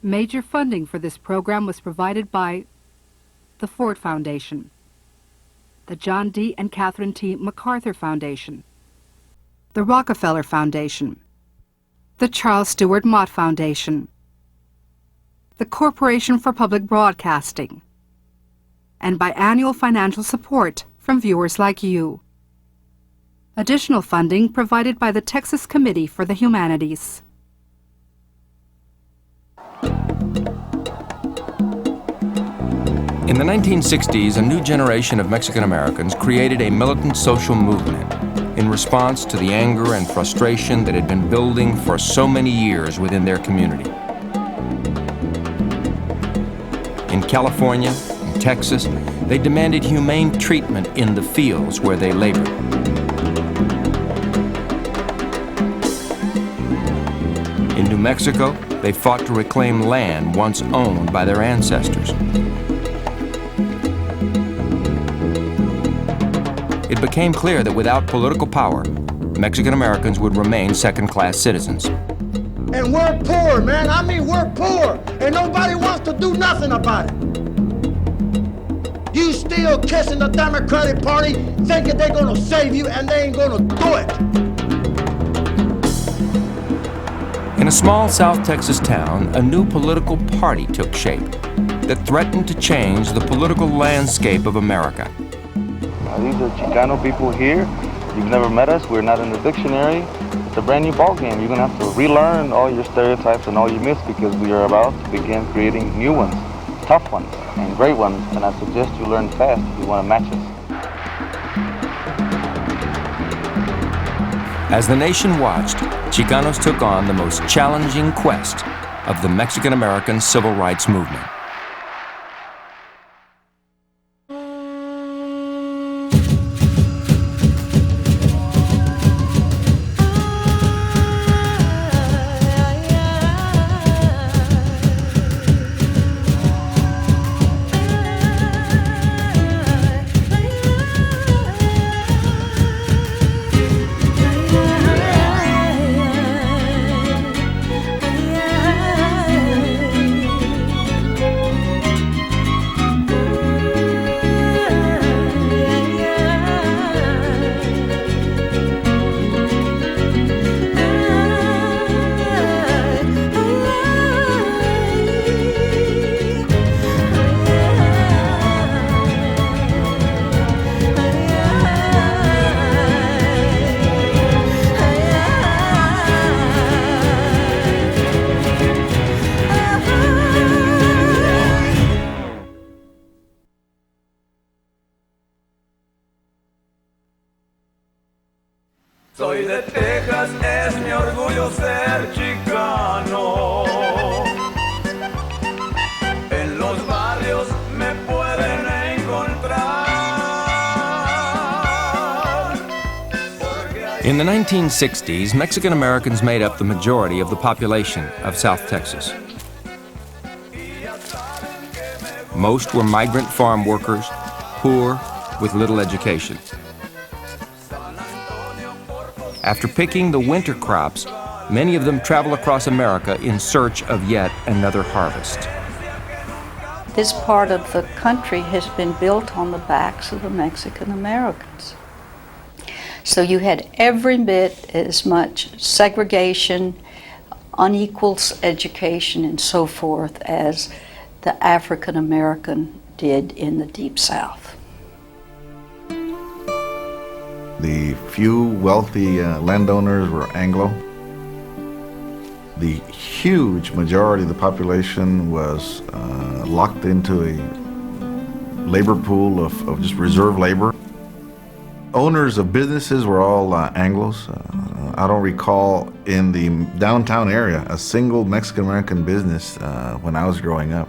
Major funding for this program was provided by the Ford Foundation, the John D. and Catherine T. MacArthur Foundation, the Rockefeller Foundation, the Charles Stewart Mott Foundation, the Corporation for Public Broadcasting, and by annual financial support from viewers like you. Additional funding provided by the Texas Committee for the Humanities. In the 1960s, a new generation of Mexican Americans created a militant social movement in response to the anger and frustration that had been building for so many years within their community. In California, in Texas, they demanded humane treatment in the fields where they labored. In New Mexico, they fought to reclaim land once owned by their ancestors. It became clear that without political power, Mexican Americans would remain second-class citizens. And we're poor, man. I mean, we're poor, and nobody wants to do nothing about it. You still kissing the Democratic Party, thinking they're gonna save you, and they ain't gonna do it. In a small South Texas town, a new political party took shape that threatened to change the political landscape of America. These are Chicano people here. You've never met us. We're not in the dictionary. It's a brand new ballgame. You're going to have to relearn all your stereotypes and all you missed because we are about to begin creating new ones, tough ones, and great ones. And I suggest you learn fast if you want to match us. As the nation watched, Chicanos took on the most challenging quest of the Mexican-American civil rights movement. Soy de Texas, es mi orgullo ser chicano. En los barrios me pueden encontrar. In the 1960s, Mexican Americans made up the majority of the population of South Texas. Most were migrant farm workers, poor, with little education. After picking the winter crops, many of them travel across America in search of yet another harvest. This part of the country has been built on the backs of the Mexican Americans. So you had every bit as much segregation, unequal education, and so forth as the African American did in the Deep South. The few wealthy landowners were Anglo. The huge majority of the population was locked into a labor pool of just reserve labor. Owners of businesses were all Anglos. I don't recall in the downtown area a single Mexican-American business when I was growing up.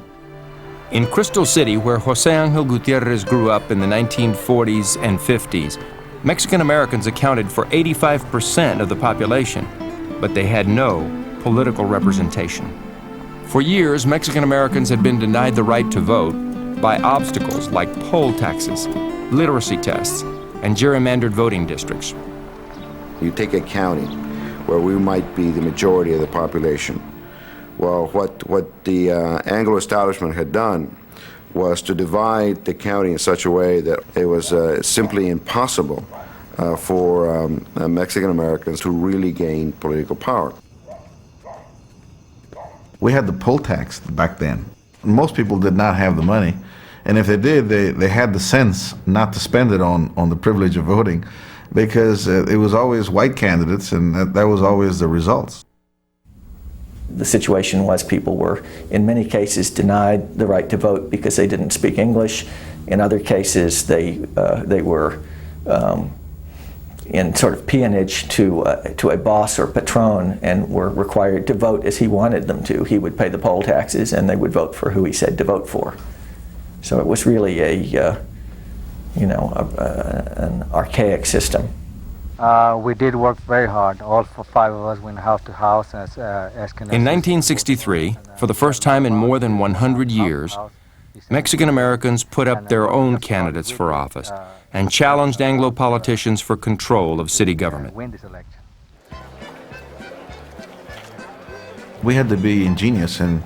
In Crystal City, where Jose Angel Gutierrez grew up in the 1940s and 50s, Mexican Americans accounted for 85% of the population, but they had no political representation. For years, Mexican Americans had been denied the right to vote by obstacles like poll taxes, literacy tests, and gerrymandered voting districts. You take a county where we might be the majority of the population. Well, what the Anglo establishment had done was to divide the county in such a way that it was simply impossible for Mexican Americans to really gain political power. We had the poll tax back then. Most people did not have the money, and if they did, they had the sense not to spend it on the privilege of voting, because it was always white candidates, and that was always the results. The situation was people were, in many cases, denied the right to vote because they didn't speak English. In other cases, they were in sort of peonage to a boss or patron and were required to vote as he wanted them to. He would pay the poll taxes and they would vote for who he said to vote for. So it was really an archaic system. We did work very hard. All 5 of us went house to house. In 1963, for the first time in more than 100 years, Mexican Americans put up their own candidates for office and challenged Anglo politicians for control of city government. We had to be ingenious and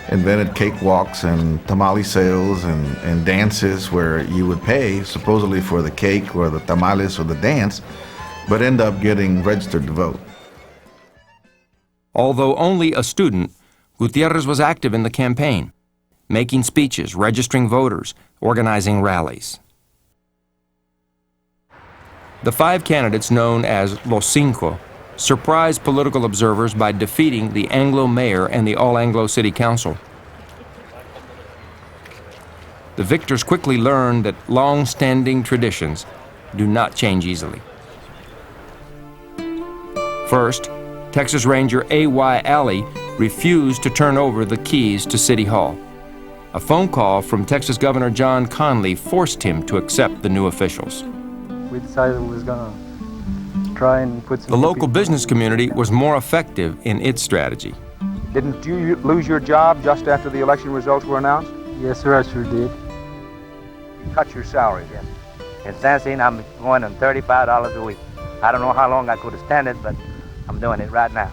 invented cakewalks and tamale sales and dances where you would pay supposedly for the cake or the tamales or the dance, but end up getting registered to vote. Although only a student, Gutierrez was active in the campaign, making speeches, registering voters, organizing rallies. The 5 candidates known as Los Cinco surprised political observers by defeating the Anglo mayor and the All-Anglo City Council. The victors quickly learned that long-standing traditions do not change easily. First, Texas Ranger A.Y. Alley refused to turn over the keys to City Hall. A phone call from Texas Governor John Conley forced him to accept the new officials. We decided we was going to try and put some... The local business community was more effective in its strategy. Didn't you lose your job just after the election results were announced? Yes, sir, I sure did. Cut your salary, yes. In Sansing, I'm going on $35 a week. I don't know how long I could have stand it, but I'm doing it right now.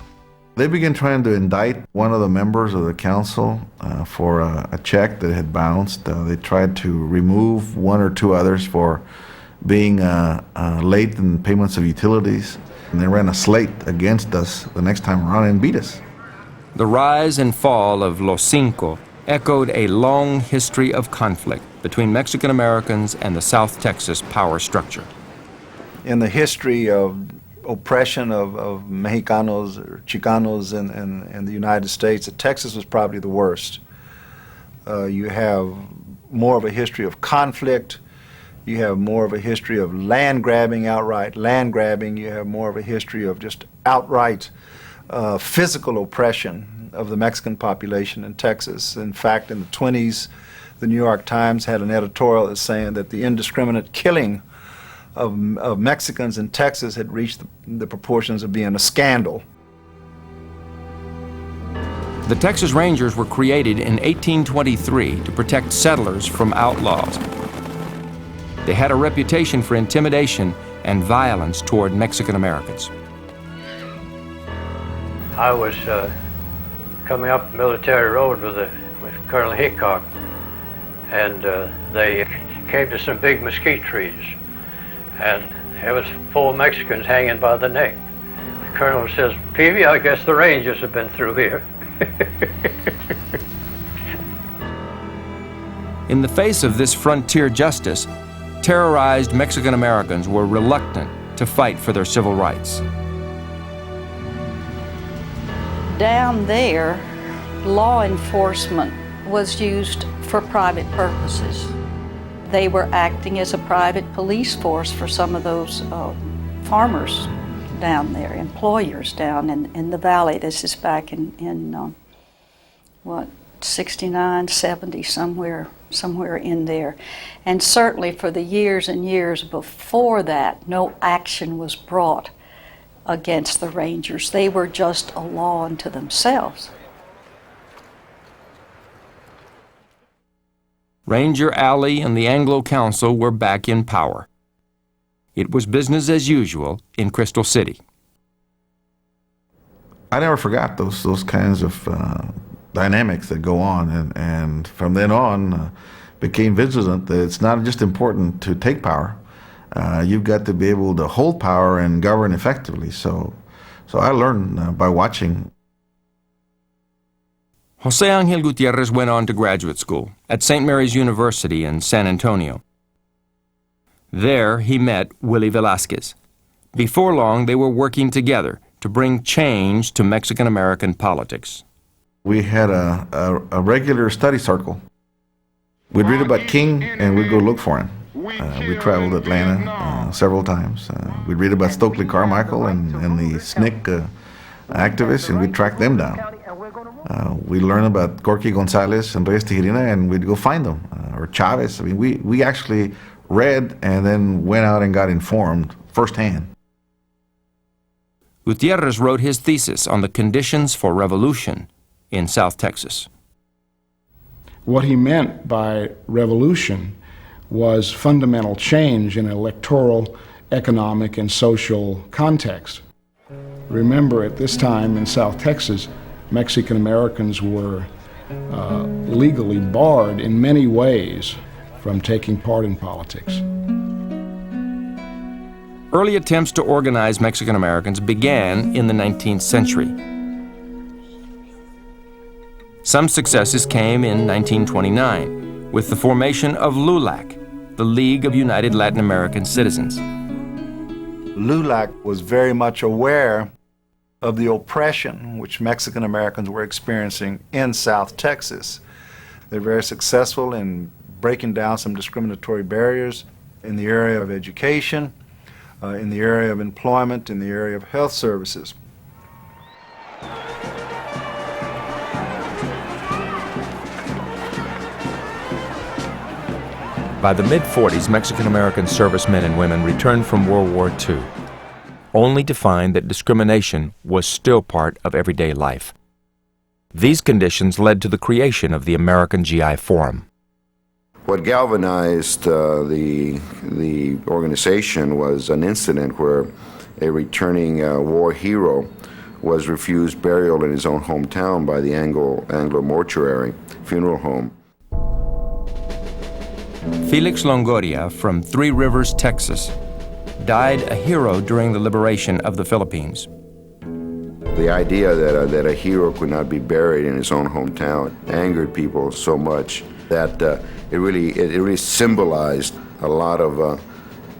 They began trying to indict one of the members of the council for a check that had bounced. They tried to remove 1 or 2 others for being late in payments of utilities. And they ran a slate against us the next time around and beat us. The rise and fall of Los Cinco echoed a long history of conflict between Mexican Americans and the South Texas power structure. In the history of oppression of Mexicanos or Chicanos in the United States, Texas was probably the worst. You have more of a history of conflict. You have more of a history of land grabbing, outright land grabbing. You have more of a history of just outright physical oppression of the Mexican population in Texas. In fact, in the 1920s, the New York Times had an editorial that's saying that the indiscriminate killing of Mexicans in Texas had reached the proportions of being a scandal. The Texas Rangers were created in 1823 to protect settlers from outlaws. They had a reputation for intimidation and violence toward Mexican Americans. I was coming up Military Road with Colonel Hickok, and they came to some big mesquite trees, and there was 4 Mexicans hanging by the neck. The colonel says, "Peavy, I guess the Rangers have been through here." In the face of this frontier justice, terrorized Mexican Americans were reluctant to fight for their civil rights. Down there, law enforcement was used for private purposes. They were acting as a private police force for some of those farmers down there, employers down in the valley. This is back in 69, 70, somewhere in there. And certainly for the years and years before that, no action was brought against the Rangers. They were just a law unto themselves. Ranger Alley and the Anglo Council were back in power. It was business as usual in Crystal City. I never forgot those kinds of dynamics that go on, and from then on became vigilant that it's not just important to take power. You've got to be able to hold power and govern effectively. So I learned by watching. Jose Angel Gutierrez went on to graduate school at St. Mary's University in San Antonio. There he met Willie Velazquez. Before long, they were working together to bring change to Mexican-American politics. We had a regular study circle. We'd read about King and we'd go look for him. We traveled to Atlanta several times. We'd read about Stokely Carmichael and the SNCC activists, and we'd track them down. We'd learn about Gorky Gonzalez and Reyes Tijerina, and we'd go find them, or Chavez. I mean, we actually read and then went out and got informed firsthand. Gutierrez wrote his thesis on the conditions for revolution in South Texas. What he meant by revolution was fundamental change in electoral, economic, and social context. Remember, at this time in South Texas, Mexican Americans were legally barred in many ways from taking part in politics. Early attempts to organize Mexican Americans began in the 19th century. Some successes came in 1929 with the formation of LULAC, the League of United Latin American Citizens. LULAC was very much aware of the oppression which Mexican Americans were experiencing in South Texas. They're very successful in breaking down some discriminatory barriers in the area of education, in the area of employment, in the area of health services. By the mid-40s, Mexican-American servicemen and women returned from World War II, only to find that discrimination was still part of everyday life. These conditions led to the creation of the American GI Forum. What galvanized the organization was an incident where a returning war hero was refused burial in his own hometown by the Anglo mortuary funeral home. Felix Longoria from Three Rivers, Texas, died a hero during the liberation of the Philippines. The idea that a hero could not be buried in his own hometown angered people so much that it really symbolized a lot of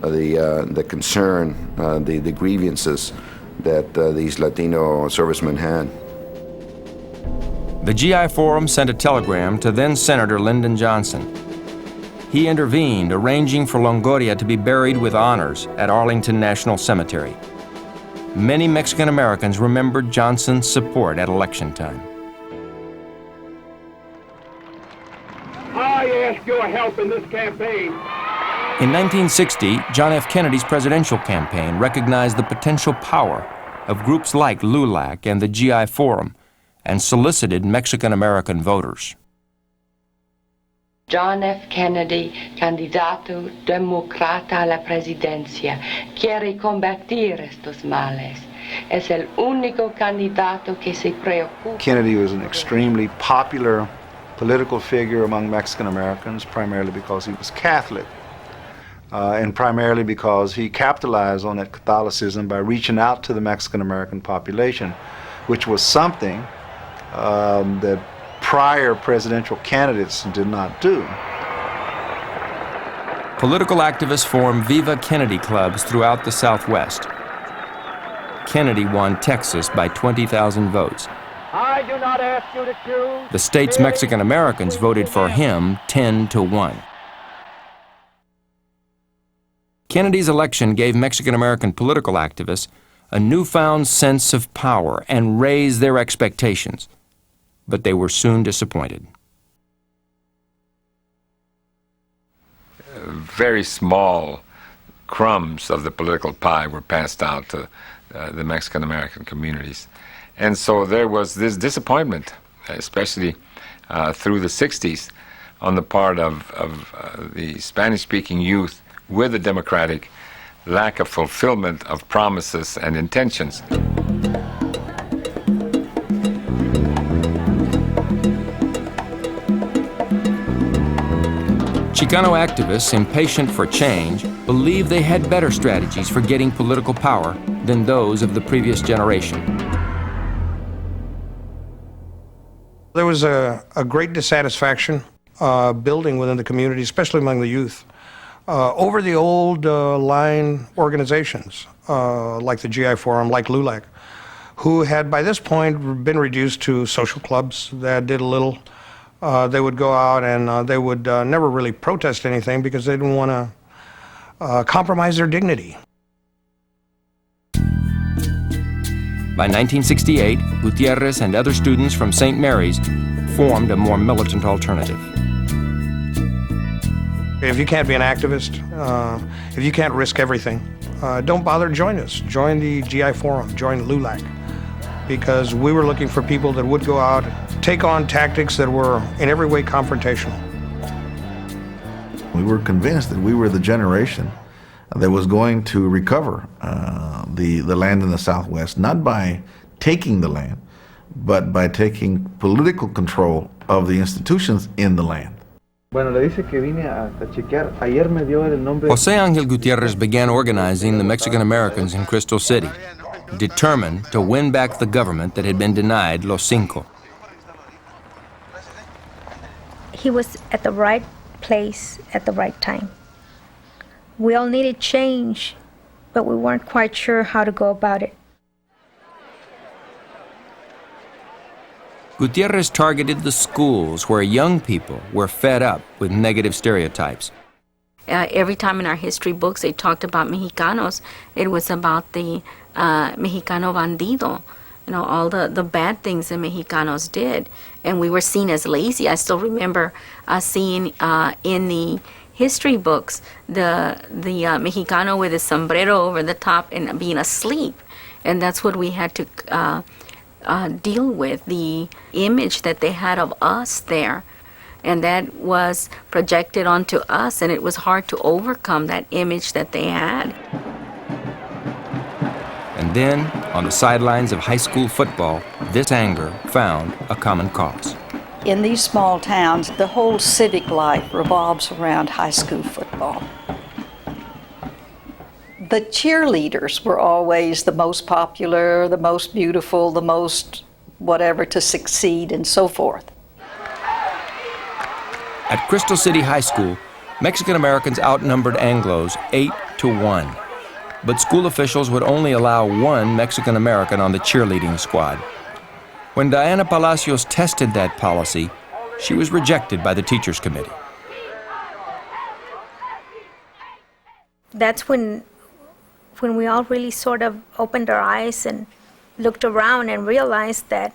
the concern, the grievances that these Latino servicemen had. The GI Forum sent a telegram to then Senator Lyndon Johnson. He intervened, arranging for Longoria to be buried with honors at Arlington National Cemetery. Many Mexican Americans remembered Johnson's support at election time. I ask your help in this campaign. In 1960, John F. Kennedy's presidential campaign recognized the potential power of groups like LULAC and the GI Forum and solicited Mexican American voters. John F. Kennedy, candidato demócrata a la presidencia, quiere combatir estos males. Es el único candidato que se preocupa. Kennedy was an extremely popular political figure among Mexican Americans, primarily because he was Catholic, and primarily because he capitalized on that Catholicism by reaching out to the Mexican American population, which was something that prior presidential candidates did not do. Political activists formed Viva Kennedy clubs throughout the Southwest. Kennedy won Texas by 20,000 votes. I do not ask you to choose. The state's Mexican Americans voted for him 10-1. Kennedy's election gave Mexican American political activists a newfound sense of power and raised their expectations. But they were soon disappointed. Very small crumbs of the political pie were passed out to the Mexican American communities. And so there was this disappointment, especially through the 60s, on the part of the Spanish-speaking youth with the Democratic lack of fulfillment of promises and intentions. Chicano activists, impatient for change, believed they had better strategies for getting political power than those of the previous generation. There was a great dissatisfaction building within the community, especially among the youth, over the old line organizations like the GI Forum, like LULAC, who had by this point been reduced to social clubs that did a little. They would go out and they would never really protest anything because they didn't want to compromise their dignity. By 1968, Gutierrez and other students from St. Mary's formed a more militant alternative. If you can't be an activist, if you can't risk everything, don't bother to join us. Join the GI Forum, join LULAC, because we were looking for people that would go out, take on tactics that were in every way confrontational. We were convinced that we were the generation that was going to recover the land in the Southwest, not by taking the land, but by taking political control of the institutions in the land. José Ángel Gutiérrez began organizing the Mexican Americans in Crystal City, determined to win back the government that had been denied Los Cinco. He was at the right place at the right time. We all needed change, but we weren't quite sure how to go about it. Gutierrez targeted the schools where young people were fed up with negative stereotypes. Every time in our history books they talked about Mexicanos, it was about the Mexicano bandido, you know, all the bad things that Mexicanos did. And we were seen as lazy. I still remember seeing in the history books the Mexicano with his sombrero over the top and being asleep. And that's what we had to deal with, the image that they had of us there. And that was projected onto us, and it was hard to overcome that image that they had. And then, on the sidelines of high school football, this anger found a common cause. In these small towns, the whole civic life revolves around high school football. The cheerleaders were always the most popular, the most beautiful, the most whatever to succeed, and so forth. At Crystal City High School, Mexican Americans outnumbered Anglos 8-1. But school officials would only allow one Mexican American on the cheerleading squad. When Diana Palacios tested that policy, she was rejected by the teachers' committee. That's when we all really sort of opened our eyes and looked around and realized that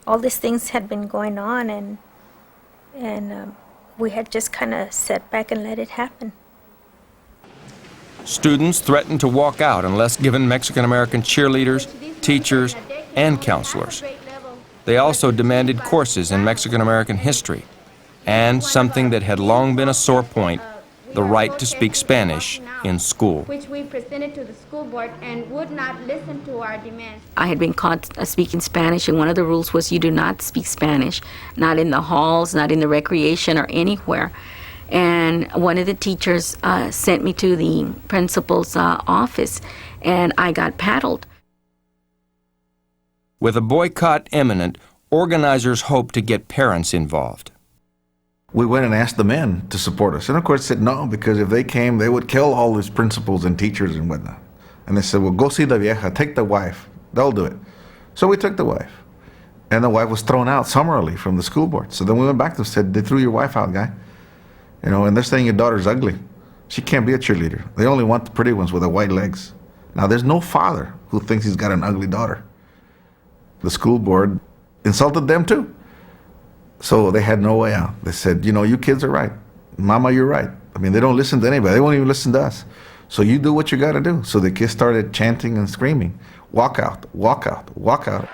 all these things had been going on, and we had just kind of sat back and let it happen. Students threatened to walk out unless given Mexican-American cheerleaders, teachers, and counselors. They also demanded courses in Mexican-American history and something that had long been a sore point, the right to speak Spanish in school. Which we presented to the school board and would not listen to our demands. I had been caught speaking Spanish, and one of the rules was you do not speak Spanish, not in the halls, not in the recreation or anywhere. And one of the teachers sent me to the principal's office, and I got paddled. With a boycott imminent, organizers hoped to get parents involved. We went and asked the men to support us. And of course said no, because if they came, they would kill all these principals and teachers and whatnot. And they said, well, go see la vieja, take the wife. They'll do it. So we took the wife. And the wife was thrown out summarily from the school board. So then we went back to them and said, they threw your wife out, guy. You know, and they're saying your daughter's ugly. She can't be a cheerleader. They only want the pretty ones with the white legs. Now, there's no father who thinks he's got an ugly daughter. The school board insulted them too. So they had no way out. They said, you know, you kids are right. Mama, you're right. I mean, they don't listen to anybody. They won't even listen to us. So you do what you got to do. So the kids started chanting and screaming, walk out, walk out, walk out.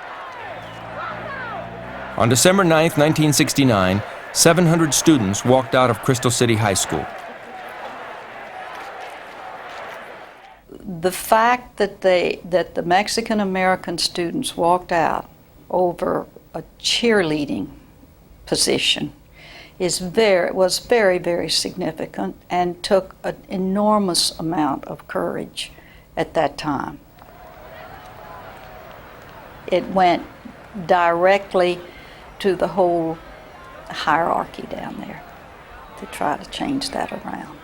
On December 9th, 1969, 700 students walked out of Crystal City High School. The fact that the Mexican-American students walked out over a cheerleading position was very, very significant and took an enormous amount of courage at that time. It went directly to the whole hierarchy down there to try to change that around.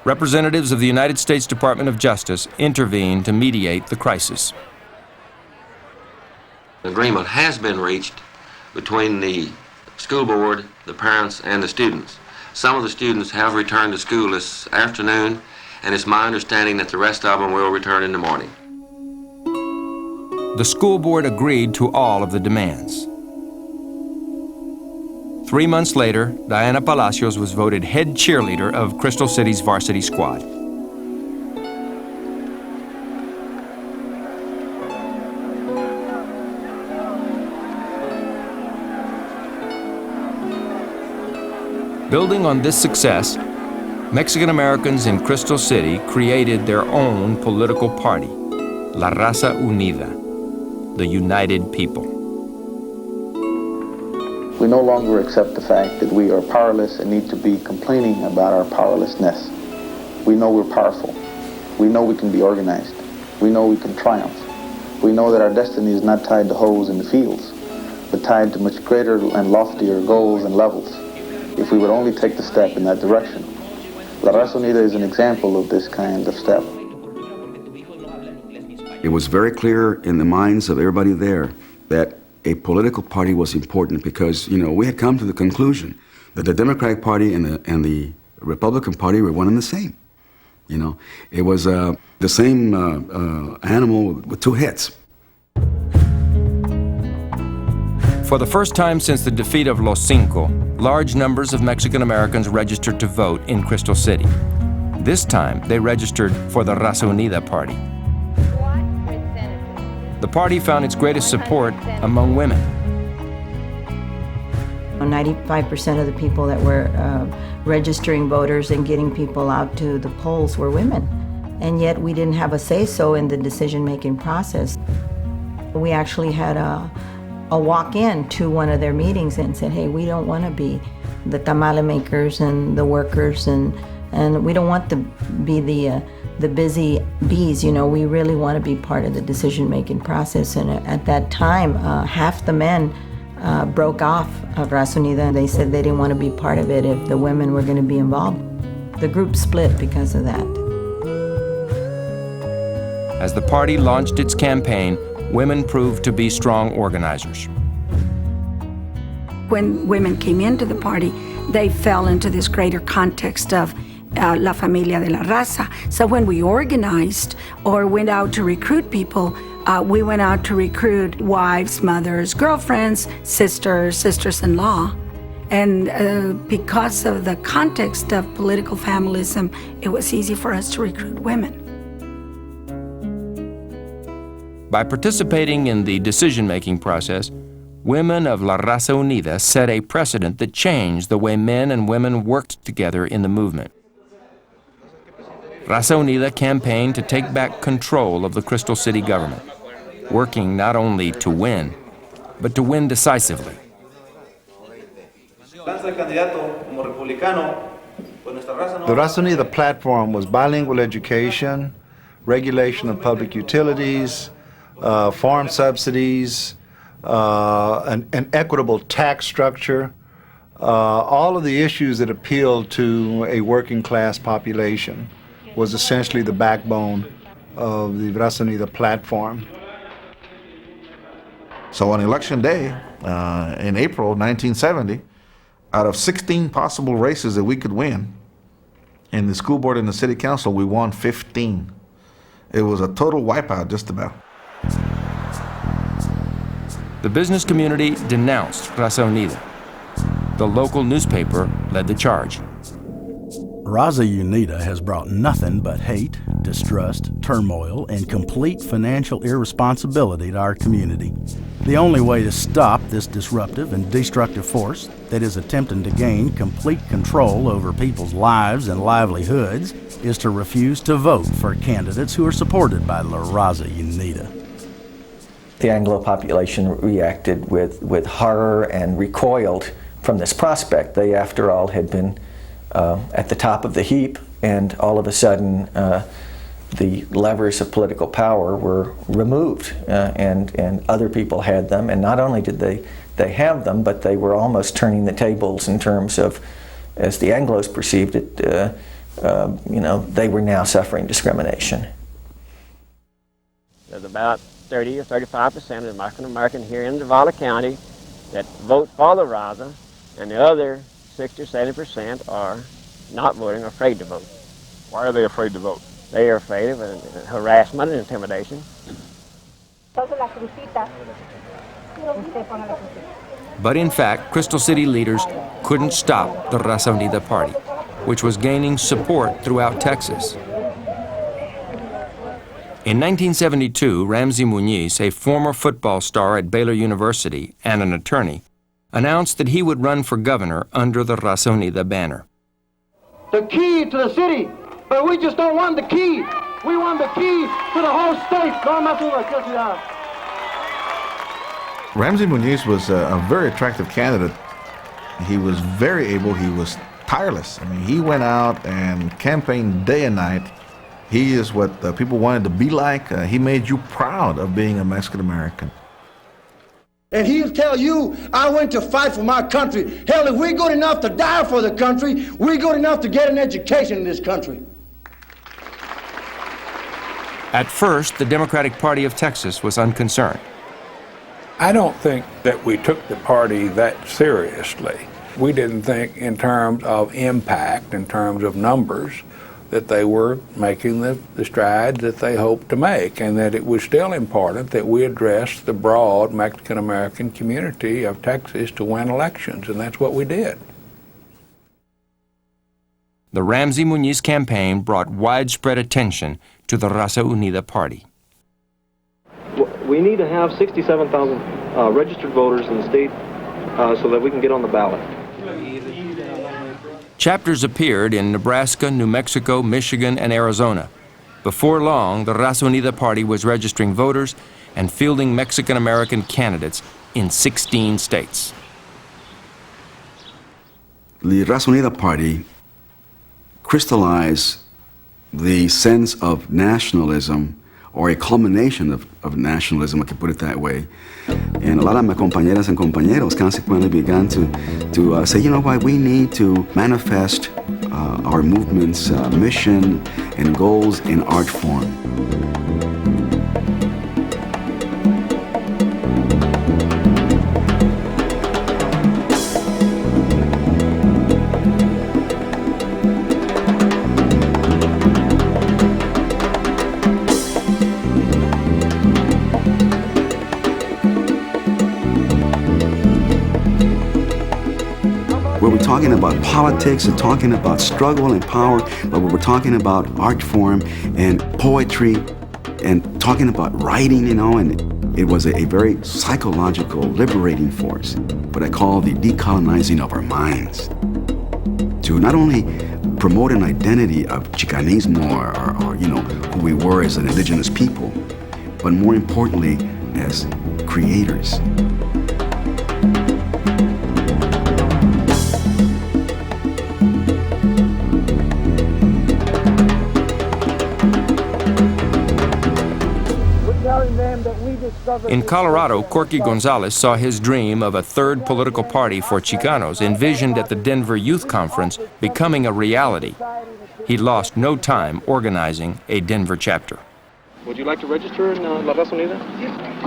Representatives of the United States Department of Justice intervened to mediate the crisis. An agreement has been reached between the school board, the parents, and the students. Some of the students have returned to school this afternoon, and it's my understanding that the rest of them will return in the morning. The school board agreed to all of the demands. 3 months later, Diana Palacios was voted head cheerleader of Crystal City's varsity squad. Building on this success, Mexican Americans in Crystal City created their own political party, La Raza Unida, the United People. We no longer accept the fact that we are powerless and need to be complaining about our powerlessness. We know we're powerful. We know we can be organized. We know we can triumph. We know that our destiny is not tied to holes in the fields, but tied to much greater and loftier goals and levels, if we would only take the step in that direction. La Raza Unida is an example of this kind of step. It was very clear in the minds of everybody there that a political party was important because, we had come to the conclusion that the Democratic Party and the Republican Party were one and the same. It was the same animal with two heads. For the first time since the defeat of Los Cinco, large numbers of Mexican Americans registered to vote in Crystal City. This time, they registered for the Raza Unida party. The party found its greatest support among women. 95% of the people that were registering voters and getting people out to the polls were women. And yet we didn't have a say-so in the decision-making process. We actually had a walk-in to one of their meetings and said, hey, we don't want to be the tamale makers and the workers, and we don't want to be the busy bees. We really want to be part of the decision-making process. And at that time, half the men broke off of Raza Unida, and they said they didn't want to be part of it if the women were going to be involved. The group split because of that. As the party launched its campaign, women proved to be strong organizers. When women came into the party, they fell into this greater context of La Familia de la Raza. So when we organized or went out to recruit people, we went out to recruit wives, mothers, girlfriends, sisters, sisters-in-law. And because of the context of political familism, it was easy for us to recruit women. By participating in the decision-making process, women of La Raza Unida set a precedent that changed the way men and women worked together in the movement. Raza Unida campaigned to take back control of the Crystal City government, working not only to win, but to win decisively. The Raza Unida platform was bilingual education, regulation of public utilities, farm subsidies, an equitable tax structure, all of the issues that appealed to a working class population was essentially the backbone of the Raza Unida platform. So on election day, in April 1970, out of 16 possible races that we could win, in the school board and the city council, we won 15. It was a total wipeout, just about. The business community denounced Raza Unida. The local newspaper led the charge. Raza Unida has brought nothing but hate, distrust, turmoil, and complete financial irresponsibility to our community. The only way to stop this disruptive and destructive force that is attempting to gain complete control over people's lives and livelihoods is to refuse to vote for candidates who are supported by La Raza Unida. The Anglo population reacted with horror and recoiled from this prospect. They, after all, had been at the top of the heap, and all of a sudden the levers of political power were removed, and other people had them. And not only did they have them, but they were almost turning the tables in terms of, as the Anglos perceived it, they were now suffering discrimination. There's about 30 or 35% of the Mexican American here in Zavala County that vote for the Raza, and the other 60 or 70% are not voting or afraid to vote. Why are they afraid to vote? They are afraid of harassment and intimidation. But in fact, Crystal City leaders couldn't stop the Raza Unida party, which was gaining support throughout Texas. In 1972, Ramsey Muñiz, a former football star at Baylor University and an attorney, announced that he would run for governor under the Raza Unida banner. The key to the city, but we just don't want the key. We want the key to the whole state. Ramsey Muñiz was a very attractive candidate. He was very able, he was tireless. I mean, he went out and campaigned day and night. He is what people wanted to be like. He made you proud of being a Mexican American. And he'll tell you, I went to fight for my country. Hell, if we're good enough to die for the country, we're good enough to get an education in this country. At first, the Democratic Party of Texas was unconcerned. I don't think that we took the party that seriously. We didn't think in terms of impact, in terms of numbers, that they were making the strides that they hoped to make, and that it was still important that we address the broad Mexican-American community of Texas to win elections, and that's what we did. The Ramsey Muñiz campaign brought widespread attention to the Raza Unida party. We need to have 67,000 registered voters in the state so that we can get on the ballot. Chapters appeared in Nebraska, New Mexico, Michigan, and Arizona. Before long, the Raza Unida party was registering voters and fielding Mexican-American candidates in 16 states. The Raza Unida party crystallized the sense of nationalism, or a culmination of nationalism, I can put it that way. And a lot of my compañeras and compañeros consequently began to say, you know what, we need to manifest our movement's mission and goals in art form. We're talking about politics and talking about struggle and power, but we're talking about art form and poetry and talking about writing, and it was a very psychological, liberating force, what I call the decolonizing of our minds, to not only promote an identity of Chicanismo or who we were as an indigenous people, but more importantly, as creators. In Colorado, Corky Gonzalez saw his dream of a third political party for Chicanos envisioned at the Denver Youth Conference becoming a reality. He lost no time organizing a Denver chapter. Would you like to register in La Raza Unida?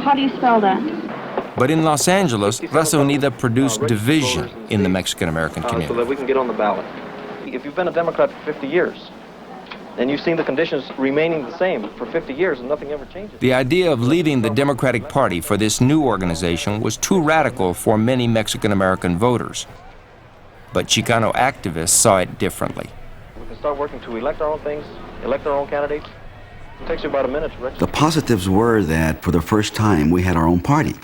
How do you spell that? But in Los Angeles, Raza Unida produced division in the Mexican-American community. So that we can get on the ballot. If you've been a Democrat for 50 years, and you've seen the conditions remaining the same for 50 years and nothing ever changes. The idea of leaving the Democratic Party for this new organization was too radical for many Mexican-American voters. But Chicano activists saw it differently. We can start working to elect our own things, elect our own candidates. It takes you about a minute to register. The positives were that for the first time we had our own party.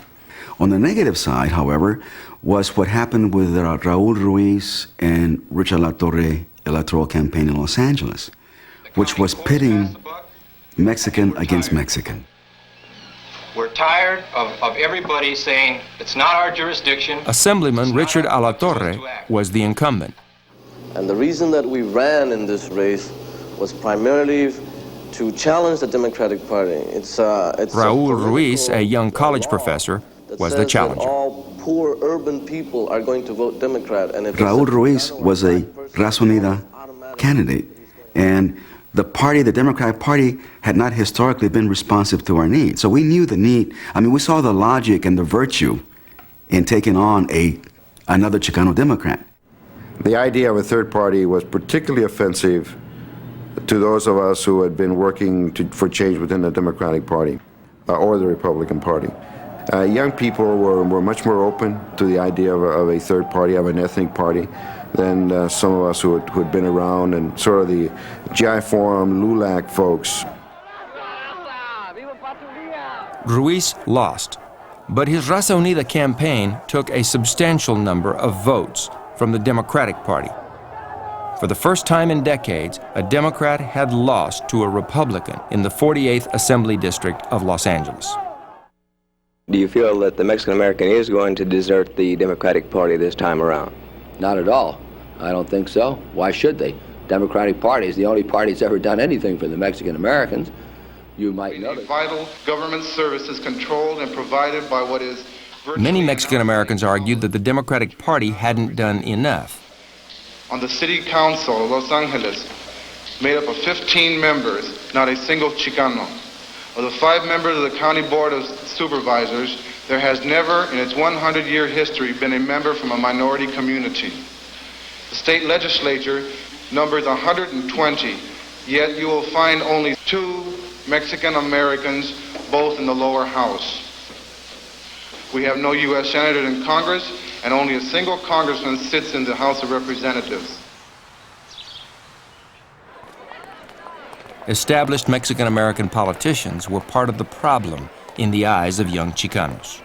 On the negative side, however, was what happened with Raúl Ruiz and Richard Latorre electoral campaign in Los Angeles, which was pitting Mexican against Mexican. We're tired of everybody saying it's not our jurisdiction. Assemblyman Richard Alatorre was the incumbent. And the reason that we ran in this race was primarily to challenge the Democratic Party. It's Raul Ruiz, a young college professor, was the challenger. All poor urban people are going to vote Democrat. And if Raul Ruiz was a Raza Unida candidate, and the party, the Democratic Party, had not historically been responsive to our needs. So we knew the need. I mean, we saw the logic and the virtue in taking on another Chicano Democrat. The idea of a third party was particularly offensive to those of us who had been working for change within the Democratic Party or the Republican Party. Young people were much more open to the idea of a third party, of an ethnic party, than some of us who had been around, and sort of the GI Forum, LULAC folks. Ruiz lost, but his Raza Unida campaign took a substantial number of votes from the Democratic Party. For the first time in decades, a Democrat had lost to a Republican in the 48th Assembly District of Los Angeles. Do you feel that the Mexican American is going to desert the Democratic Party this time around? Not at all. I don't think so. Why should they? Democratic Party is the only party that's ever done anything for the Mexican Americans. You might know that. Vital government services controlled and provided by what is... Many Mexican Americans argued that the Democratic Party hadn't done enough. On the City Council of Los Angeles, made up of 15 members, not a single Chicano. Of the 5 members of the County Board of Supervisors, there has never in its 100-year history been a member from a minority community. The state legislature numbers 120, yet you will find only 2 Mexican Americans, both in the lower house. We have no U.S. senator in Congress, and only a single congressman sits in the House of Representatives. Established Mexican-American politicians were part of the problem in the eyes of young Chicanos.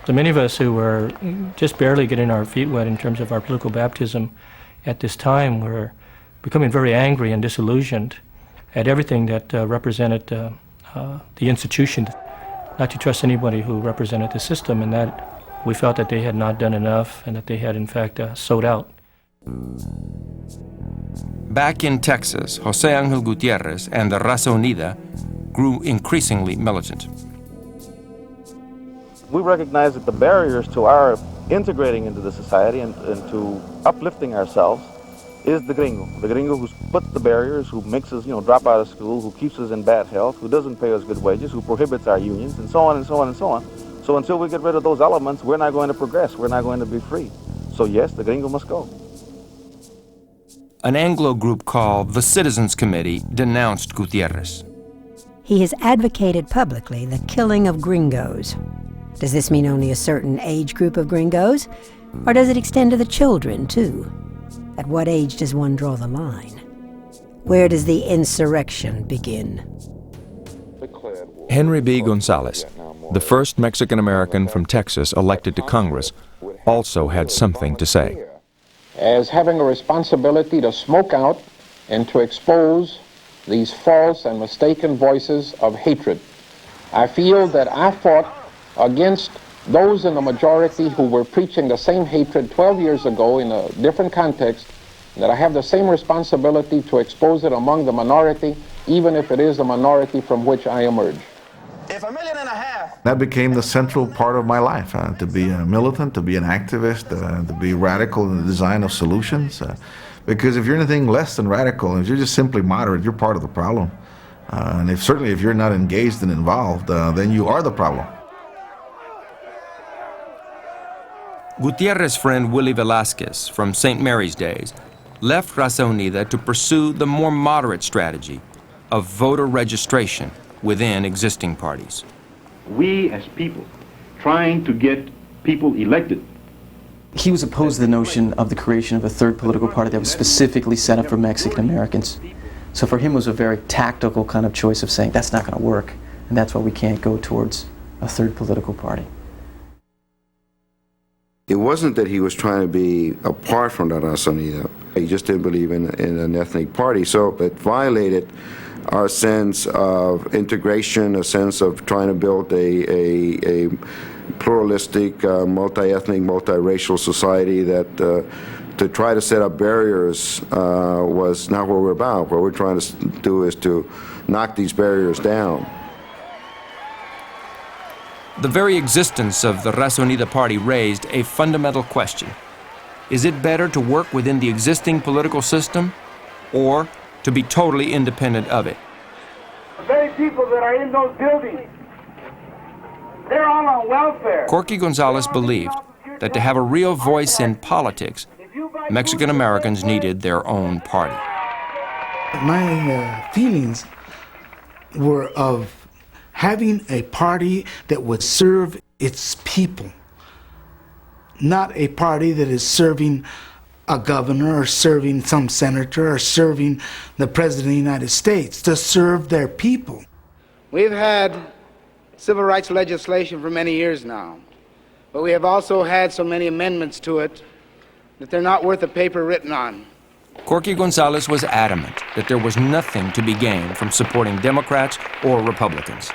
So many of us who were just barely getting our feet wet in terms of our political baptism at this time were becoming very angry and disillusioned at everything that represented the institution, not to trust anybody who represented the system, and that we felt that they had not done enough and that they had in fact sold out. Back in Texas, José Ángel Gutiérrez and the Raza Unida grew increasingly militant. We recognize that the barriers to our integrating into the society and to uplifting ourselves is the gringo who's put the barriers, who makes us, drop out of school, who keeps us in bad health, who doesn't pay us good wages, who prohibits our unions, and so on and so on and so on. So until we get rid of those elements, we're not going to progress, we're not going to be free. So yes, the gringo must go. An Anglo group called the Citizens Committee denounced Gutierrez. He has advocated publicly the killing of gringos. Does this mean only a certain age group of gringos? Or does it extend to the children, too? At what age does one draw the line? Where does the insurrection begin? Henry B. Gonzalez, the first Mexican-American from Texas elected to Congress, also had something to say. As having a responsibility to smoke out and to expose these false and mistaken voices of hatred. I feel that I fought against those in the majority who were preaching the same hatred 12 years ago in a different context, that I have the same responsibility to expose it among the minority, even if it is the minority from which I emerge. That became the central part of my life, to be a militant, to be an activist, to be radical in the design of solutions. Because if you're anything less than radical, if you're just simply moderate, you're part of the problem. And certainly if you're not engaged and involved, then you are the problem. Gutierrez's friend Willie Velasquez from St. Mary's days left Raza Unida to pursue the more moderate strategy of voter registration within existing parties. We as people trying to get people elected. He was opposed to the notion of the creation of a third political party that was specifically set up for Mexican Americans. So for him it was a very tactical kind of choice of saying that's not going to work, and that's why we can't go towards a third political party. It wasn't that he was trying to be apart from the Raza Unida. He just didn't believe in an ethnic party, so it violated our sense of integration, a sense of trying to build a pluralistic, multi-ethnic, multiracial society that to try to set up barriers was not what we're about. What we're trying to do is to knock these barriers down. The very existence of the Raza Unida party raised a fundamental question. Is it better to work within the existing political system or to be totally independent of it? The very people that are in those buildings, they're all on welfare. Corky Gonzalez believed that to have a real voice in politics, Mexican Americans needed their own party. My feelings were of having a party that would serve its people, not a party that is serving a governor or serving some senator or serving the President of the United States, to serve their people. We've had civil rights legislation for many years now, but we have also had so many amendments to it that they're not worth the paper written on. Corky Gonzalez was adamant that there was nothing to be gained from supporting Democrats or Republicans.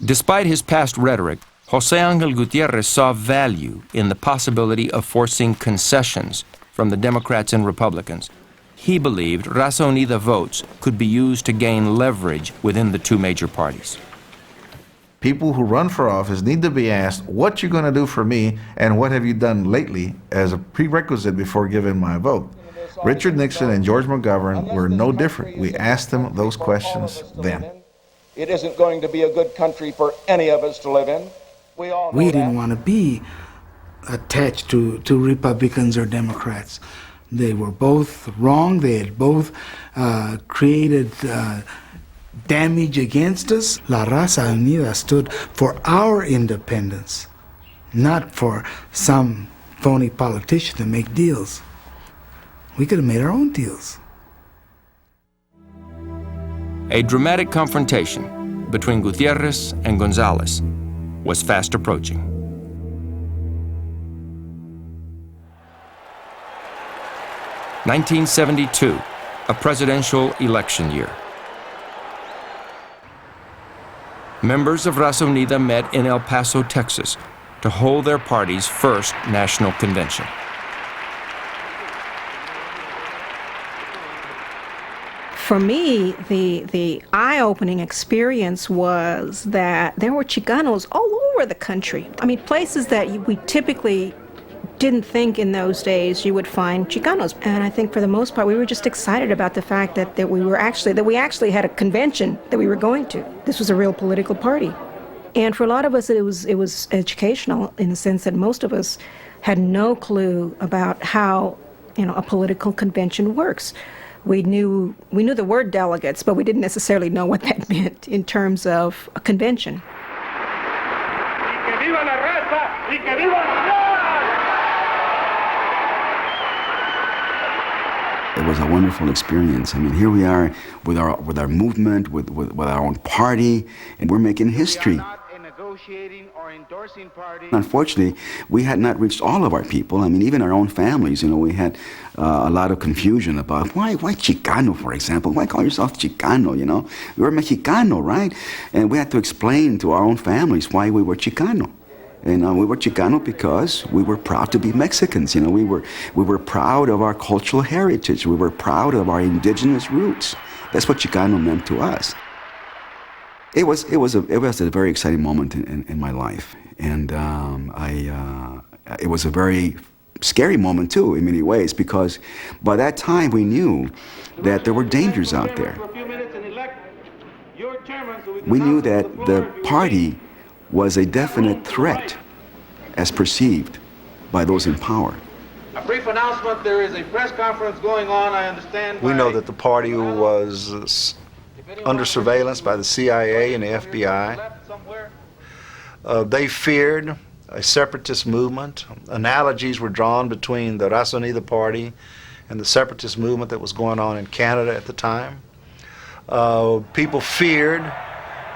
Despite his past rhetoric, José Ángel Gutiérrez saw value in the possibility of forcing concessions from the Democrats and Republicans. He believed Raza Unida votes could be used to gain leverage within the two major parties. People who run for office need to be asked, what you going to do for me and what have you done lately, as a prerequisite before giving my vote. Richard Nixon and George McGovern were no different. We asked them those questions then. It isn't going to be a good country for any of us to live in. We didn't want to be attached to Republicans or Democrats. They were both wrong. They had both created damage against us. La Raza Unida stood for our independence, not for some phony politician to make deals. We could have made our own deals. A dramatic confrontation between Gutierrez and Gonzalez was fast approaching. (1972), a presidential election year. Members of Raza Unida met in El Paso, Texas, to hold their party's first national convention. For me, the eye-opening experience was that there were Chicanos all over the country. I mean, places that we typically didn't think in those days you would find Chicanos. And I think for the most part, we were just excited about the fact that we actually had a convention that we were going to. This was a real political party. And for a lot of us, it was educational in the sense that most of us had no clue about how, a political convention works. We knew the word delegates, but we didn't necessarily know what that meant in terms of a convention. It was a wonderful experience. I mean, here we are with our movement, with our own party, and we're making history. Unfortunately, we had not reached all of our people. I mean, even our own families, we had a lot of confusion about why Chicano, for example? Why call yourself Chicano, We were Mexicano, right? And we had to explain to our own families why we were Chicano. And we were Chicano because we were proud to be Mexicans. We were proud of our cultural heritage. We were proud of our indigenous roots. That's what Chicano meant to us. It was a very exciting moment in my life, and it was a very scary moment too in many ways, because by that time we knew that there were dangers out there. We knew that the party was a definite threat as perceived by those in power. A brief announcement: there is a press conference going on, I understand. We know that the party was under surveillance by the CIA and the FBI. They feared a separatist movement. Analogies were drawn between the Raza Unida party and the separatist movement that was going on in Canada at the time. People feared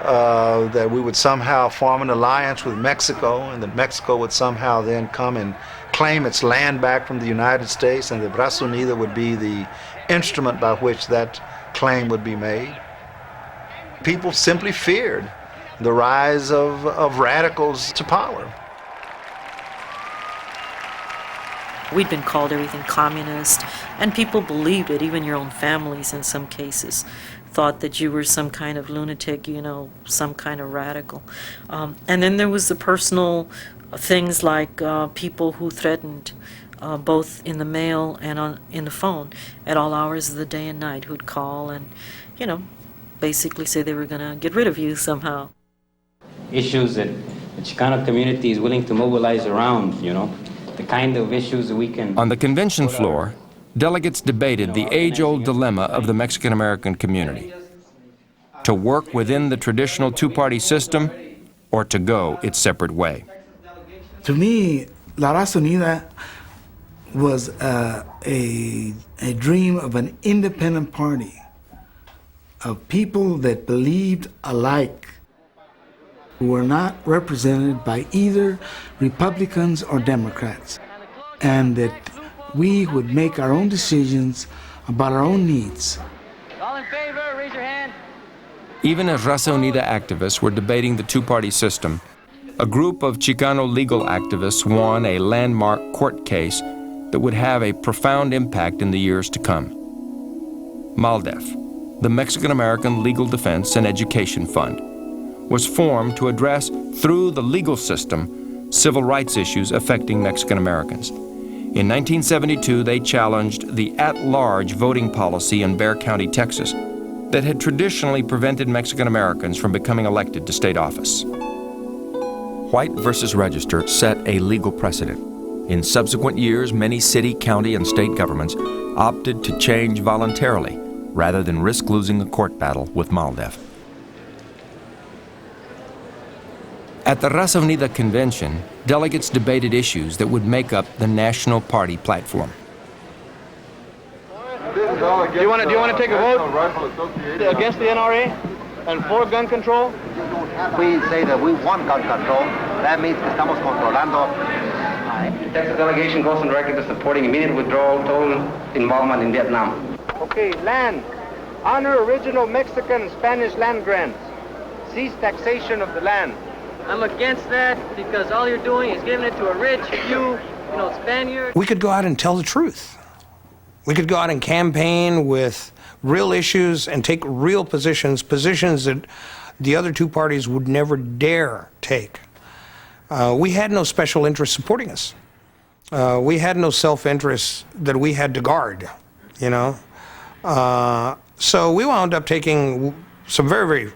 that we would somehow form an alliance with Mexico, and that Mexico would somehow then come and claim its land back from the United States, and that Raza Unida would be the instrument by which that claim would be made. People simply feared the rise of radicals to power. We'd been called everything communist, and people believed it. Even your own families, in some cases, thought that you were some kind of lunatic, you know, some kind of radical. And then there was the personal things like people who threatened, both in the mail and in the phone, at all hours of the day and night, who'd call and, you know, basically say they were going to get rid of you somehow. Issues that the Chicano community is willing to mobilize around, you know, the kind of issues that we can... On the convention floor, delegates debated the age-old dilemma of the Mexican-American community: to work within the traditional two-party system or to go its separate way. To me, La Raza Unida was a dream of an independent party of people that believed alike, who were not represented by either Republicans or Democrats, and that we would make our own decisions about our own needs. All in favor, raise your hand. Even as Raza Unida activists were debating the two-party system, a group of Chicano legal activists won a landmark court case that would have a profound impact in the years to come. MALDEF, the Mexican-American Legal Defense and Education Fund, was formed to address, through the legal system, civil rights issues affecting Mexican Americans. In 1972, they challenged the at-large voting policy in Bexar County, Texas, that had traditionally prevented Mexican Americans from becoming elected to state office. White versus Register set a legal precedent. In subsequent years, many city, county, and state governments opted to change voluntarily rather than risk losing a court battle with MALDEF. At the Raza Unida convention, delegates debated issues that would make up the national party platform. Do you want to take a vote against the NRA and for gun control? We say that we want gun control. That means que estamos controlando. The Texas delegation goes on record as supporting immediate withdrawal, total involvement in Vietnam. Okay, land. Honor original Mexican and Spanish land grants. Cease taxation of the land. I'm against that because all you're doing is giving it to a rich few, Spaniards. We could go out and tell the truth. We could go out and campaign with real issues and take real positions that the other two parties would never dare take. We had no special interest supporting us. We had no self-interest that we had to guard, So we wound up taking some very, very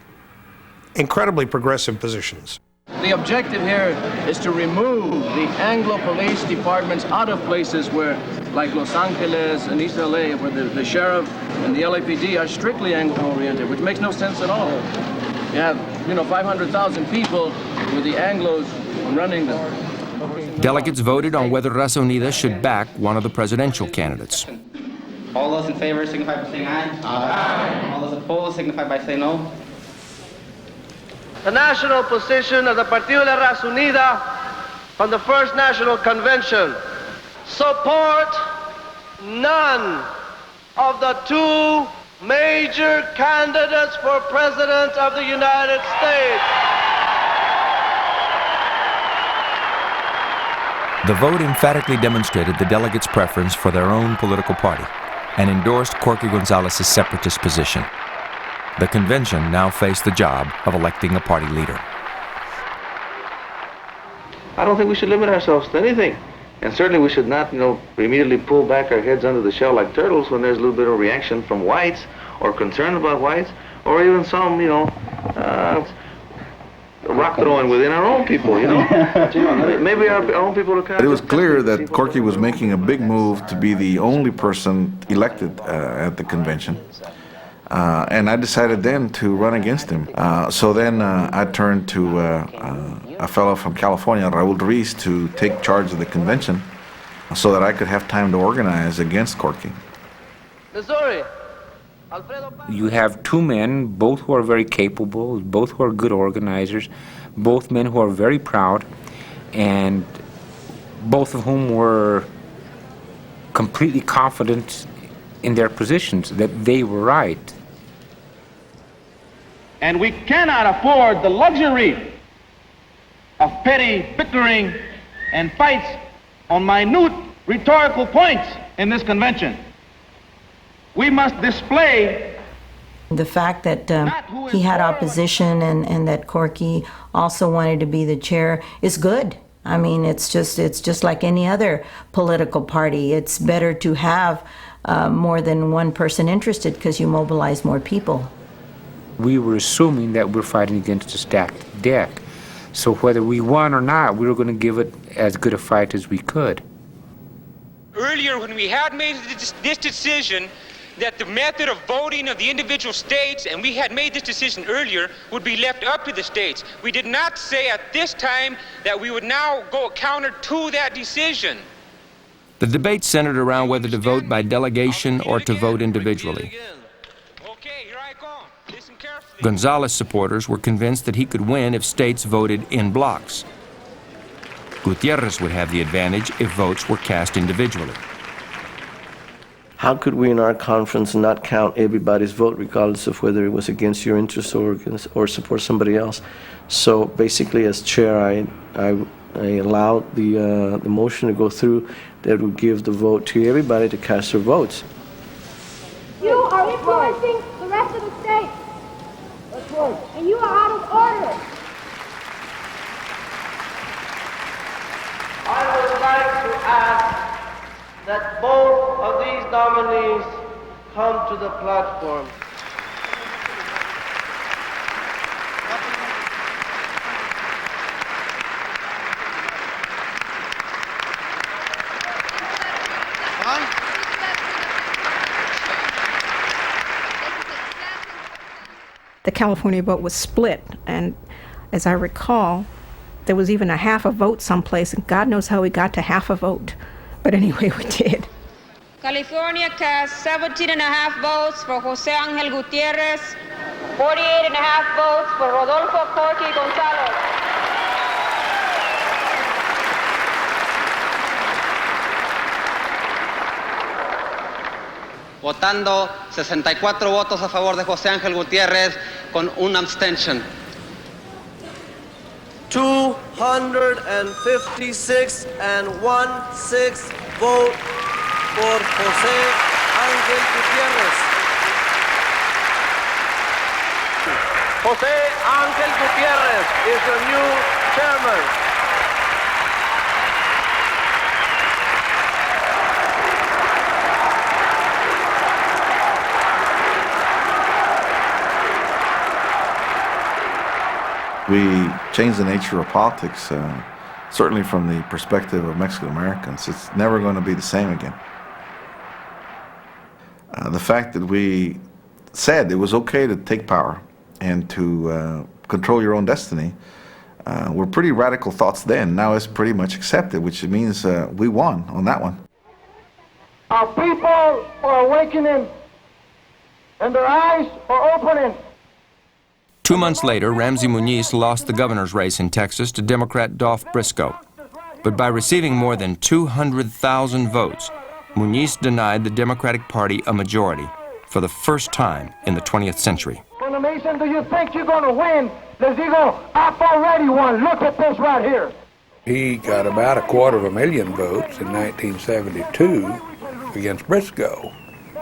incredibly progressive positions. The objective here is to remove the Anglo police departments out of places where, like Los Angeles and East LA, where the sheriff and the LAPD are strictly Anglo-oriented, which makes no sense at all. You have, 500,000 people with the Anglos running them. Delegates voted on whether Raza Unida should back one of the presidential candidates. All those in favor signify by saying aye. Aye. All those opposed signify by saying no. The national position of the Partido de la Raza Unida from the First National Convention: support none of the two major candidates for President of the United States. The vote emphatically demonstrated the delegates' preference for their own political party and endorsed Corky Gonzalez's separatist position. The convention now faced the job of electing a party leader. I don't think we should limit ourselves to anything. And certainly we should not, immediately pull back our heads under the shell like turtles when there's a little bit of reaction from whites or concern about whites or even some, rock throwing within our own people, Maybe our own people are kind of... It was clear that Corky was making a big move to be the only person elected at the convention. And I decided then to run against him. So then I turned to a fellow from California, Raul Ruiz, to take charge of the convention so that I could have time to organize against Corky. Missouri. You have two men, both who are very capable, both who are good organizers, both men who are very proud, and both of whom were completely confident in their positions, that they were right. And we cannot afford the luxury of petty bickering and fights on minute rhetorical points in this convention. We must display the fact that he had opposition and that Corky also wanted to be the chair is good. I mean, it's just like any other political party. It's better to have more than one person interested because you mobilize more people. We were assuming that we're fighting against a stacked deck. So whether we won or not, we were going to give it as good a fight as we could. Earlier, when we had made this decision that the method of voting of the individual states, and we had made this decision earlier, would be left up to the states. We did not say at this time that we would now go counter to that decision. The debate centered around whether to vote by delegation or to vote individually. Gonzales supporters were convinced that he could win if states voted in blocks. Gutierrez would have the advantage if votes were cast individually. How could we in our conference not count everybody's vote regardless of whether it was against your interest or support somebody else? So basically, as chair, I allowed the motion to go through that would give the vote to everybody to cast their votes. You are influencing the rest of the states. That's right. And you are out of order. I would like to ask that both of these nominees come to the platform. The California vote was split, and as I recall, there was even a half a vote someplace, and God knows how we got to half a vote. But anyway, we did. California cast 17.5 votes for Jose Angel Gutierrez, 48.5 votes for Rodolfo Corky Gonzalez. Votando 64 votos a favor de José Ángel Gutiérrez con un abstention. 256 and 1/6 vote for José Ángel Gutiérrez. José Ángel Gutiérrez is the new chairman. We changed the nature of politics, certainly from the perspective of Mexican Americans. It's never going to be the same again. The fact that we said it was okay to take power and to control your own destiny were pretty radical thoughts then. Now it's pretty much accepted, which means we won on that one. Our people are awakening and their eyes are opening. 2 months later, Ramsey Muñiz lost the governor's race in Texas to Democrat Dolph Briscoe. But by receiving more than 200,000 votes, Muñiz denied the Democratic Party a majority for the first time in the 20th century. When the Mason, do you think you're going to win? Les digo, I've already won. Look at this right here. He got about 250,000 votes in 1972 against Briscoe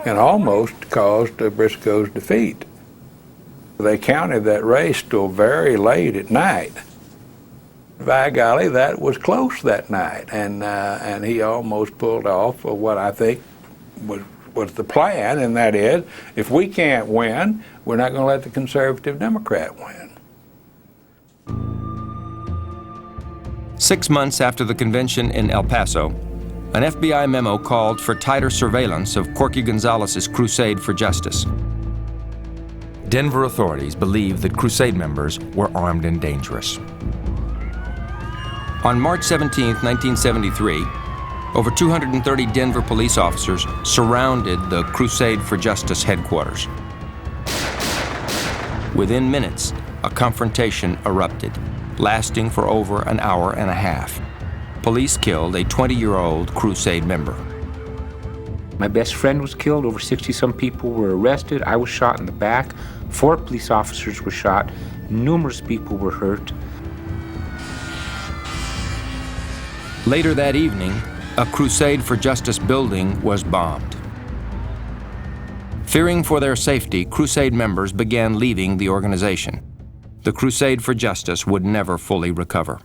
and almost caused Briscoe's defeat. They counted that race till very late at night. By golly, that was close that night, and he almost pulled off what I think was the plan, and that is, if we can't win, we're not going to let the conservative Democrat win. 6 months after the convention in El Paso, an FBI memo called for tighter surveillance of Corky Gonzalez's crusade for justice. Denver authorities believed that crusade members were armed and dangerous. On March 17, 1973, over 230 Denver police officers surrounded the Crusade for Justice headquarters. Within minutes, a confrontation erupted, lasting for over an hour and a half. Police killed a 20-year-old Crusade member. My best friend was killed. Over 60-some people were arrested. I was shot in the back. 4 police officers were shot. Numerous people were hurt. Later that evening, a Crusade for Justice building was bombed. Fearing for their safety, Crusade members began leaving the organization. The Crusade for Justice would never fully recover.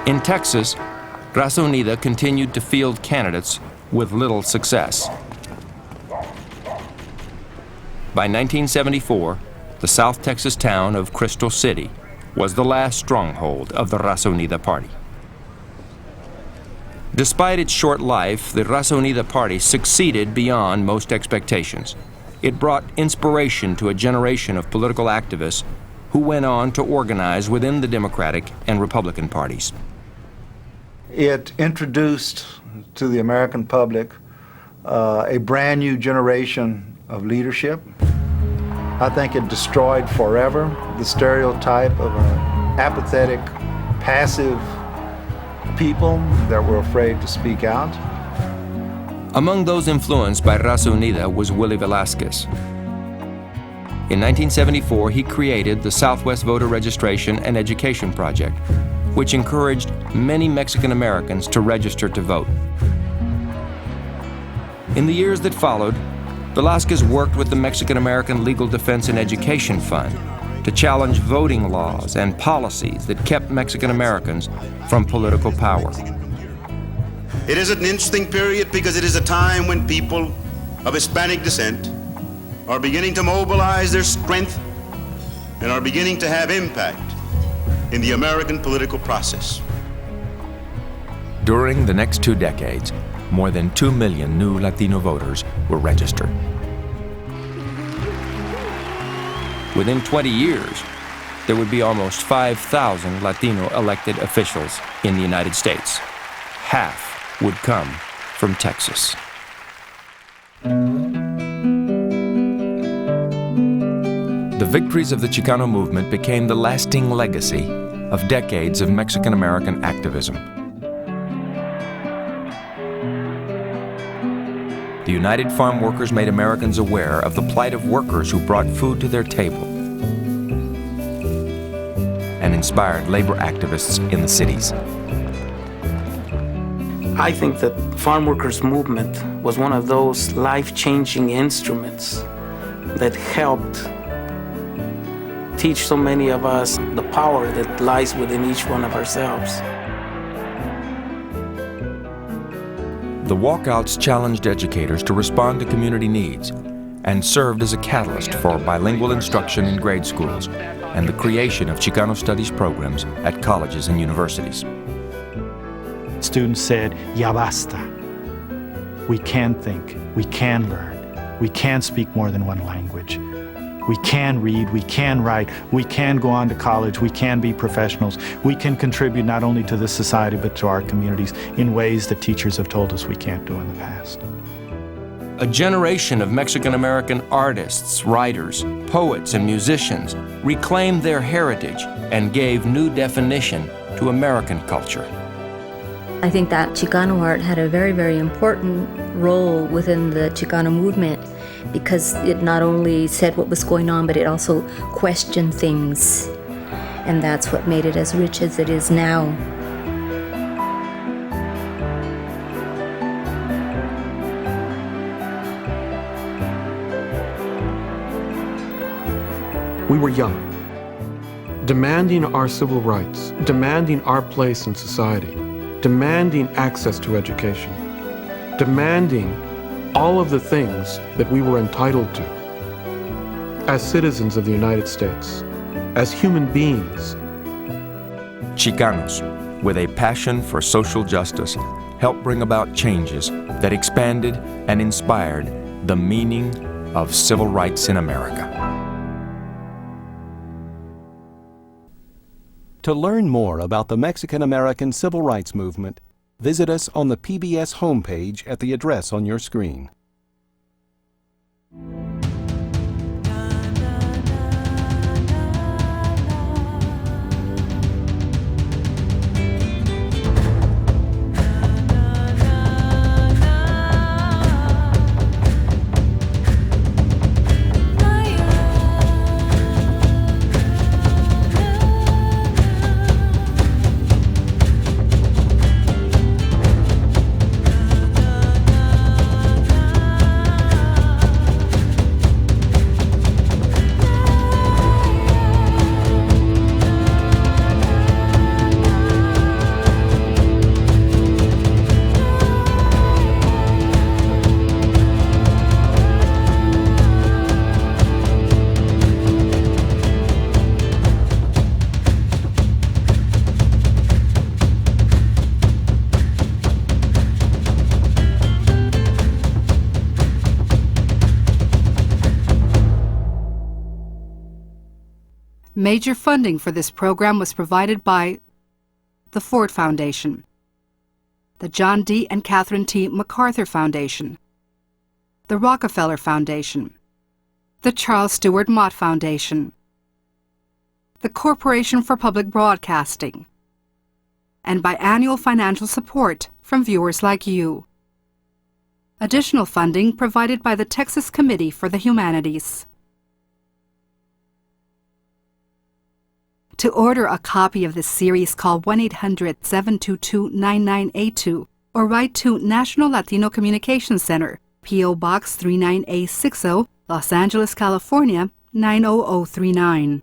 In Texas, Raza Unida continued to field candidates with little success. By 1974, the South Texas town of Crystal City was the last stronghold of the Raza Unida party. Despite its short life, the Raza Unida party succeeded beyond most expectations. It brought inspiration to a generation of political activists who went on to organize within the Democratic and Republican parties. It introduced to the American public a brand new generation of leadership. I think it destroyed forever the stereotype of an apathetic, passive people that were afraid to speak out. Among those influenced by Raza Unida was Willie Velasquez. In 1974, he created the Southwest Voter Registration and Education Project, which encouraged many Mexican Americans to register to vote. In the years that followed, Velasquez worked with the Mexican American Legal Defense and Education Fund to challenge voting laws and policies that kept Mexican Americans from political power. It is an interesting period because it is a time when people of Hispanic descent are beginning to mobilize their strength and are beginning to have impact in the American political process. During the next 2 decades, more than 2 million new Latino voters were registered. Within 20 years, there would be almost 5,000 Latino elected officials in the United States. Half would come from Texas. The victories of the Chicano movement became the lasting legacy of decades of Mexican-American activism. The United Farm Workers made Americans aware of the plight of workers who brought food to their table and inspired labor activists in the cities. I think that the farm workers movement was one of those life-changing instruments that helped teach so many of us the power that lies within each one of ourselves. The walkouts challenged educators to respond to community needs and served as a catalyst for bilingual instruction in grade schools and the creation of Chicano studies programs at colleges and universities. Students said, "Ya basta. We can think, we can learn, we can speak more than one language. We can read, we can write, we can go on to college, we can be professionals. We can contribute not only to this society but to our communities in ways that teachers have told us we can't do in the past." A generation of Mexican-American artists, writers, poets, and musicians reclaimed their heritage and gave new definition to American culture. I think that Chicano art had a very, very important role within the Chicano movement because it not only said what was going on, but it also questioned things. And that's what made it as rich as it is now. We were young, demanding our civil rights, demanding our place in society, demanding access to education, demanding all of the things that we were entitled to as citizens of the United States, as human beings. Chicanos, with a passion for social justice, helped bring about changes that expanded and inspired the meaning of civil rights in America. To learn more about the Mexican-American Civil Rights Movement, visit us on the PBS homepage at the address on your screen. Major funding for this program was provided by the Ford Foundation, the John D. and Catherine T. MacArthur Foundation, the Rockefeller Foundation, the Charles Stewart Mott Foundation, the Corporation for Public Broadcasting, and by annual financial support from viewers like you. Additional funding provided by the Texas Committee for the Humanities. To order a copy of this series, call 1-800-722-9982 or write to National Latino Communications Center, P.O. Box 39A60, Los Angeles, California 90039.